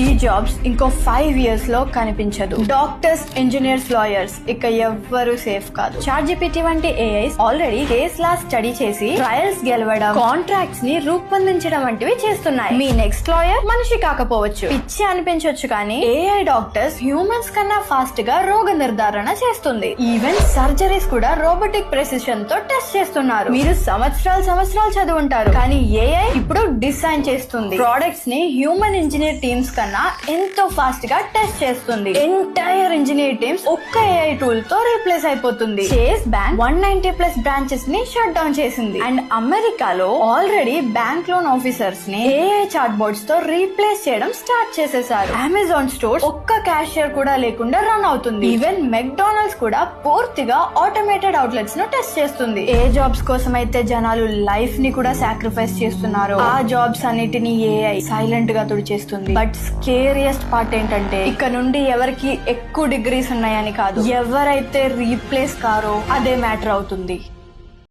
ఈ జాబ్స్ ఇంకో 5 years లో కనిపించదు. డాక్టర్స్, ఇంజనీర్స్, లాయర్స్ ఇక ఎవ్వరు సేఫ్ కాదు. ChatGPT వంటి ఏఐస్ ఆల్రెడీ కేస్ లా స్టడీ చేసి ట్రయల్స్ గెలవడం, కాంట్రాక్ట్స్ ని రూపొందించడం వంటివి చేస్తున్నాయి. మీ నెక్స్ట్ లాయర్ మనిషి కాకపోవచ్చు, పిచ్చి అనిపించవచ్చు, కానీ ఏఐ డాక్టర్స్ హ్యూమన్స్ కన్నా ఫాస్ట్ గా రోగ నిర్ధారణ చేస్తుంది. ఈవెన్ సర్జరీస్ కూడా రోబోటిక్ ప్రెసిషన్ తో టెస్ట్ చేస్తున్నారు. మీరు సంవత్సరాలు చదువుంటారు, కానీ ఏఐ ఇప్పుడు డిజైన్ చేస్తుంది. ప్రొడక్ట్స్ ని హ్యూమన్ ఇంజనీర్ టీమ్స్ ఎంతో ఫాస్ట్ గా టెస్ట్ చేస్తుంది. ఎంటైర్ ఇంజనీర్ టీమ్స్ ఒక్క ఏఐ టూల్ తో రీప్లేస్ అయిపోతుంది. చేస్ బ్యాంక్ 190+ బ్రాంచెస్ ని షట్ డౌన్ చేసింది. అండ్ అమెరికాలో ఆల్రెడీ బ్యాంక్ లోన్ ఆఫీసర్స్ ని ఏఐ చాట్ బోర్డ్స్ తో రీప్లేస్ చేయడం స్టార్ట్ చేసేసారు. అమెజాన్ స్టోర్స్ ఒక్క క్యాషియర్ కూడా లేకుండా రన్ అవుతుంది. ఈవెన్ మెక్డానల్డ్స్ కూడా పూర్తిగా ఆటోమేటెడ్ అవుట్లెట్స్ ను టెస్ట్ చేస్తుంది. ఏ జాబ్స్ కోసం అయితే జనాలు లైఫ్ ని కూడా సాక్రిఫైస్ చేస్తున్నారు, ఆ జాబ్స్ అన్నిటిని ఏఐ సైలెంట్ గా తుడిచేస్తుంది. బట్ స్కేరియస్ట్ పార్ట్ ఏంటంటే, ఇక నుండి ఎవరికి ఎక్కువ డిగ్రీస్ ఉన్నాయని కాదు, ఎవరైతే రీప్లేస్ కారో అదే మ్యాటర్ అవుతుంది.